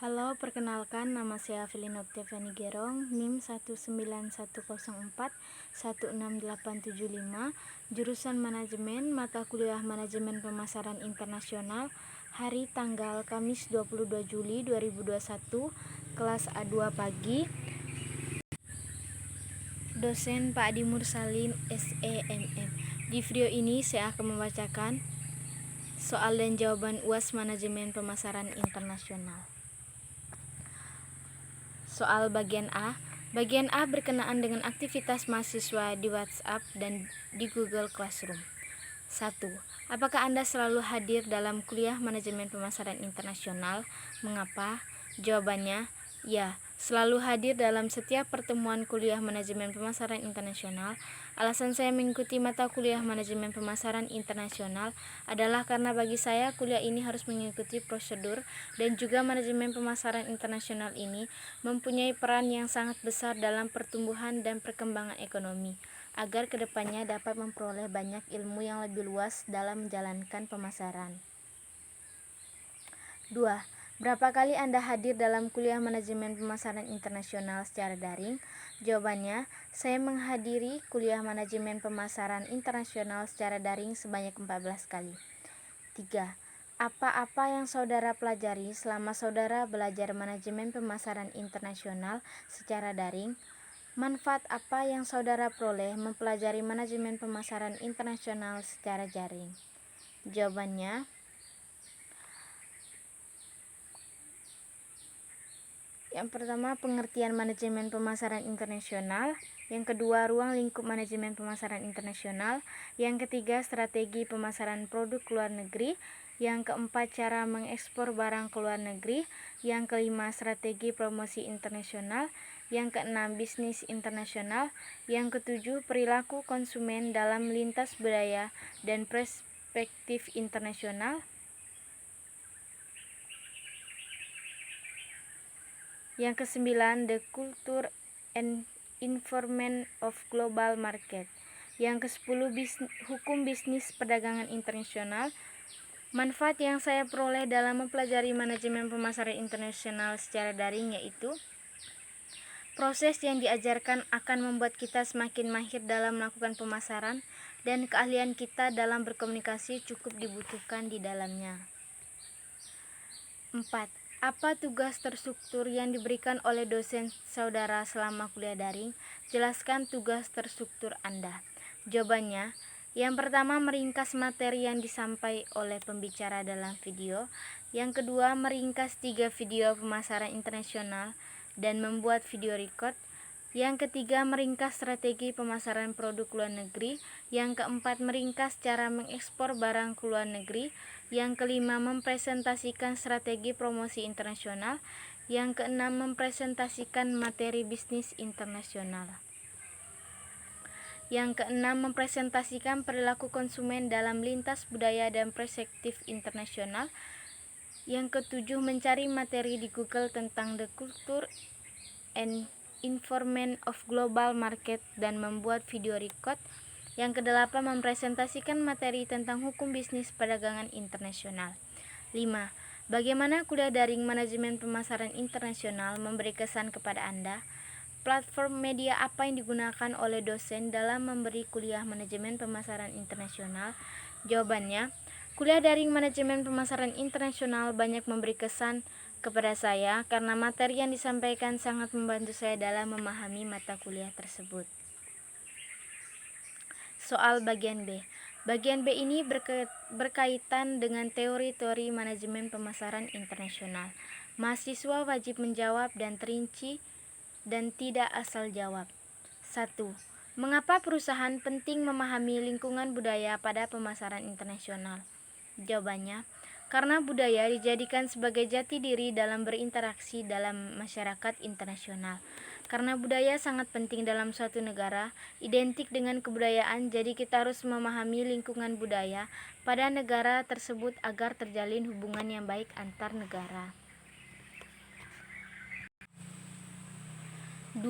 Halo, perkenalkan nama saya Avelin Oktaviani Gerong, NIM 19104-16875, jurusan Manajemen, mata kuliah Manajemen Pemasaran Internasional, hari tanggal Kamis 22 Juli 2021, kelas A2 pagi. Dosen Pak Adi Mursalin, SEMM. Di video ini saya akan membacakan soal dan jawaban UAS Manajemen Pemasaran Internasional. Soal bagian A. Bagian A berkenaan dengan aktivitas mahasiswa di WhatsApp dan di Google Classroom. 1. Apakah Anda selalu hadir dalam kuliah Manajemen Pemasaran Internasional? Mengapa? Jawabannya, ya, selalu hadir dalam setiap pertemuan kuliah Manajemen Pemasaran Internasional. Alasan saya mengikuti mata kuliah Manajemen Pemasaran Internasional adalah karena bagi saya kuliah ini harus mengikuti prosedur dan juga Manajemen Pemasaran Internasional ini mempunyai peran yang sangat besar dalam pertumbuhan dan perkembangan ekonomi, agar kedepannya dapat memperoleh banyak ilmu yang lebih luas dalam menjalankan pemasaran. 2. Berapa kali Anda hadir dalam kuliah Manajemen Pemasaran Internasional secara daring? Jawabannya, saya menghadiri kuliah Manajemen Pemasaran Internasional secara daring sebanyak 14 kali. 3. Apa-apa yang saudara pelajari selama saudara belajar Manajemen Pemasaran Internasional secara daring? Manfaat apa yang saudara peroleh mempelajari Manajemen Pemasaran Internasional secara daring? Jawabannya, yang pertama, pengertian Manajemen Pemasaran Internasional. Yang kedua, ruang lingkup Manajemen Pemasaran Internasional. Yang ketiga, strategi pemasaran produk luar negeri. Yang keempat, cara mengekspor barang ke luar negeri. Yang kelima, strategi promosi internasional. Yang keenam, bisnis internasional. Yang ketujuh, perilaku konsumen dalam lintas budaya dan perspektif internasional. Yang kesembilan, the culture and environment of global market. Yang kesepuluh, hukum bisnis perdagangan internasional. Manfaat yang saya peroleh dalam mempelajari Manajemen Pemasaran Internasional secara daring yaitu proses yang diajarkan akan membuat kita semakin mahir dalam melakukan pemasaran dan keahlian kita dalam berkomunikasi cukup dibutuhkan di dalamnya. 4. Apa tugas terstruktur yang diberikan oleh dosen saudara selama kuliah daring? Jelaskan tugas terstruktur Anda. Jawabannya, yang pertama, meringkas materi yang disampaikan oleh pembicara dalam video. Yang kedua, meringkas 3 video pemasaran internasional dan membuat video record. Yang ketiga, meringkas strategi pemasaran produk luar negeri. Yang keempat, meringkas cara mengekspor barang ke luar negeri. Yang kelima, mempresentasikan strategi promosi internasional. Yang keenam, mempresentasikan materi bisnis internasional. Yang keenam, mempresentasikan perilaku konsumen dalam lintas budaya dan perspektif internasional. Yang ketujuh, mencari materi di Google tentang the culture and environment of global market dan membuat video record. Yang kedelapan, mempresentasikan materi tentang hukum bisnis perdagangan internasional. 5. Bagaimana kuliah daring Manajemen Pemasaran Internasional memberi kesan kepada Anda? Platform media apa yang digunakan oleh dosen dalam memberi kuliah Manajemen Pemasaran Internasional? Jawabannya, kuliah daring Manajemen Pemasaran Internasional banyak memberi kesan kepada saya karena materi yang disampaikan sangat membantu saya dalam memahami mata kuliah tersebut. Soal bagian B. Bagian B ini berkaitan dengan teori-teori Manajemen Pemasaran Internasional. Mahasiswa wajib menjawab dan terinci dan tidak asal jawab. 1. Mengapa perusahaan penting memahami lingkungan budaya pada pemasaran internasional? Jawabannya, karena budaya dijadikan sebagai jati diri dalam berinteraksi dalam masyarakat internasional. Karena budaya sangat penting dalam suatu negara, identik dengan kebudayaan, jadi kita harus memahami lingkungan budaya pada negara tersebut agar terjalin hubungan yang baik antar negara. 2.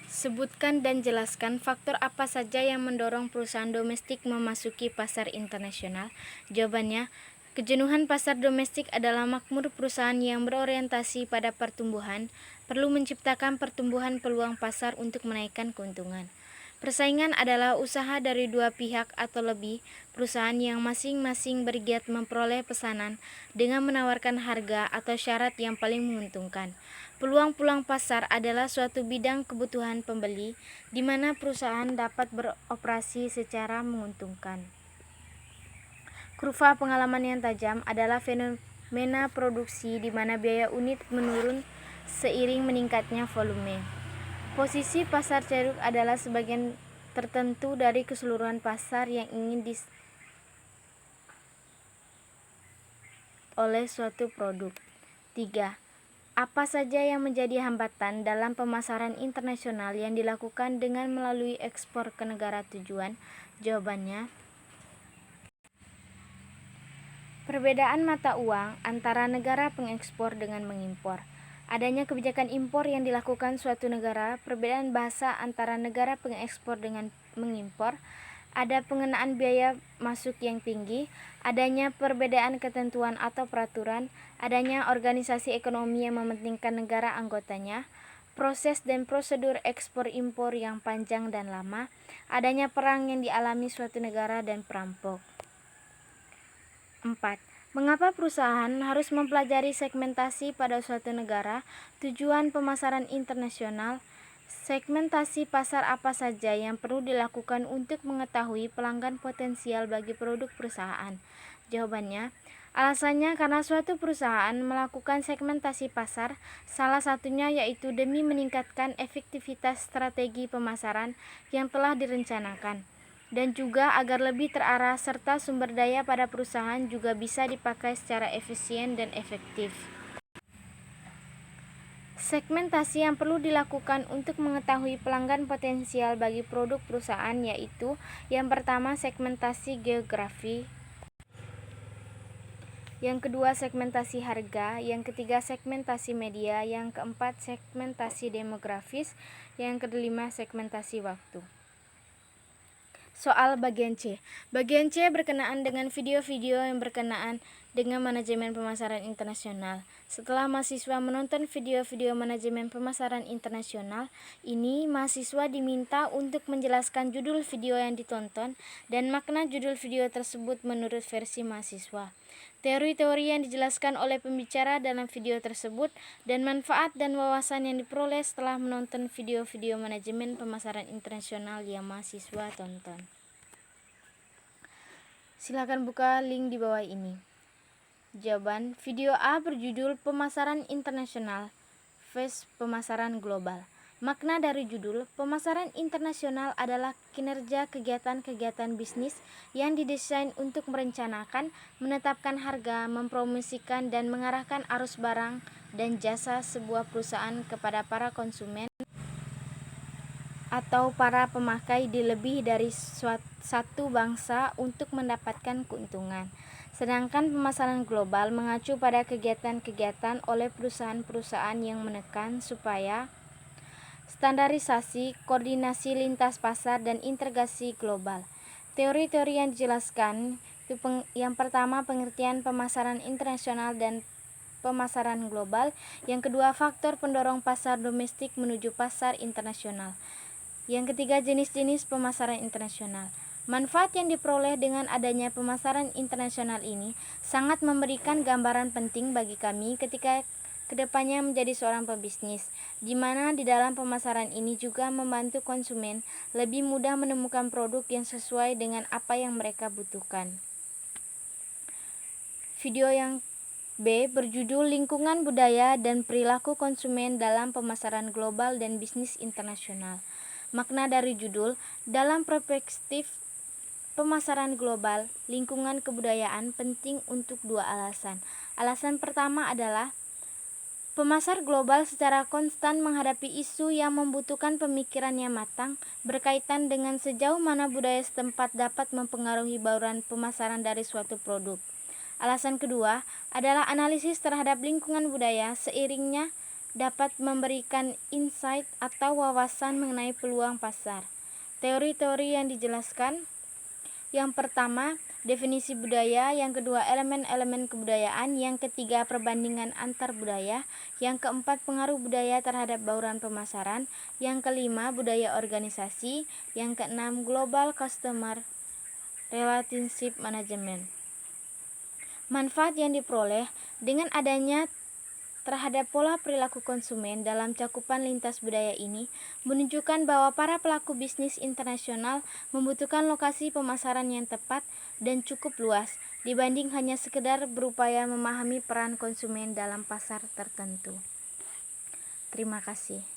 Sebutkan dan jelaskan faktor apa saja yang mendorong perusahaan domestik memasuki pasar internasional. Jawabannya, Kejenuhan pasar domestik adalah makmur perusahaan yang berorientasi pada pertumbuhan, perlu menciptakan pertumbuhan peluang pasar untuk menaikkan keuntungan. Persaingan adalah usaha dari dua pihak atau lebih perusahaan yang masing-masing bergiat memperoleh pesanan dengan menawarkan harga atau syarat yang paling menguntungkan. Peluang-peluang pasar adalah suatu bidang kebutuhan pembeli di mana perusahaan dapat beroperasi secara menguntungkan. Kurva pengalaman yang tajam adalah fenomena produksi di mana biaya unit menurun seiring meningkatnya volume. Posisi pasar ceruk adalah sebagian tertentu dari keseluruhan pasar yang ingin oleh suatu produk. 3. Apa saja yang menjadi hambatan dalam pemasaran internasional yang dilakukan dengan melalui ekspor ke negara tujuan? Jawabannya, perbedaan mata uang antara negara pengekspor dengan mengimpor. Adanya kebijakan impor yang dilakukan suatu negara, perbedaan bahasa antara negara pengekspor dengan mengimpor, ada pengenaan biaya masuk yang tinggi, adanya perbedaan ketentuan atau peraturan, adanya organisasi ekonomi yang mementingkan negara anggotanya, proses dan prosedur ekspor-impor yang panjang dan lama, adanya perang yang dialami suatu negara dan perampok. 4. Mengapa perusahaan harus mempelajari segmentasi pada suatu negara? Tujuan pemasaran internasional. Segmentasi pasar apa saja yang perlu dilakukan untuk mengetahui pelanggan potensial bagi produk perusahaan? Jawabannya, alasannya karena suatu perusahaan melakukan segmentasi pasar, salah satunya yaitu demi meningkatkan efektivitas strategi pemasaran yang telah direncanakan, dan juga agar lebih terarah serta sumber daya pada perusahaan juga bisa dipakai secara efisien dan efektif. Segmentasi yang perlu dilakukan untuk mengetahui pelanggan potensial bagi produk perusahaan yaitu: yang pertama, segmentasi geografi, yang kedua, segmentasi harga, yang ketiga, segmentasi media, yang keempat, segmentasi demografis, yang kelima, segmentasi waktu. Soal bagian C. Bagian C berkenaan dengan video-video yang berkenaan dengan manajemen pemasaran internasional. Setelah mahasiswa menonton video-video manajemen pemasaran internasional, ini mahasiswa diminta untuk menjelaskan judul video yang ditonton dan makna judul video tersebut menurut versi mahasiswa, teori-teori yang dijelaskan oleh pembicara dalam video tersebut, dan manfaat dan wawasan yang diperoleh setelah menonton video-video manajemen pemasaran internasional yang mahasiswa tonton. Silakan buka link di bawah ini. Jawaban, video A berjudul Pemasaran Internasional vs Pemasaran Global. Makna dari judul, pemasaran internasional adalah kinerja kegiatan-kegiatan bisnis yang didesain untuk merencanakan, menetapkan harga, mempromosikan, dan mengarahkan arus barang dan jasa sebuah perusahaan kepada para konsumen atau para pemakai di lebih dari satu bangsa untuk mendapatkan keuntungan. Sedangkan pemasaran global mengacu pada kegiatan-kegiatan oleh perusahaan-perusahaan yang menekan supaya standarisasi, koordinasi lintas pasar, dan integrasi global. Teori-teori yang dijelaskan itu yang pertama, pengertian pemasaran internasional dan pemasaran global. Yang kedua, faktor pendorong pasar domestik menuju pasar internasional. Yang ketiga, jenis-jenis pemasaran internasional. Manfaat yang diperoleh dengan adanya pemasaran internasional ini sangat memberikan gambaran penting bagi kami ketika kedepannya menjadi seorang pebisnis, di mana di dalam pemasaran ini juga membantu konsumen lebih mudah menemukan produk yang sesuai dengan apa yang mereka butuhkan. Video yang B berjudul Lingkungan Budaya dan Perilaku Konsumen dalam Pemasaran Global dan Bisnis Internasional. Makna dari judul, dalam perspektif pemasaran global, lingkungan kebudayaan penting untuk dua alasan. Alasan pertama adalah pemasar global secara konstan menghadapi isu yang membutuhkan pemikiran yang matang berkaitan dengan sejauh mana budaya setempat dapat mempengaruhi bauran pemasaran dari suatu produk. Alasan kedua adalah analisis terhadap lingkungan budaya seiringnya dapat memberikan insight atau wawasan mengenai peluang pasar. Teori-teori yang dijelaskan, yang pertama, definisi budaya, yang kedua elemen-elemen kebudayaan, yang ketiga perbandingan antar budaya, yang keempat pengaruh budaya terhadap bauran pemasaran, yang kelima budaya organisasi, yang keenam global customer relationship management. Manfaat yang diperoleh dengan adanya terhadap pola perilaku konsumen dalam cakupan lintas budaya ini menunjukkan bahwa para pelaku bisnis internasional membutuhkan lokasi pemasaran yang tepat dan cukup luas dibanding hanya sekedar berupaya memahami peran konsumen dalam pasar tertentu. Terima kasih.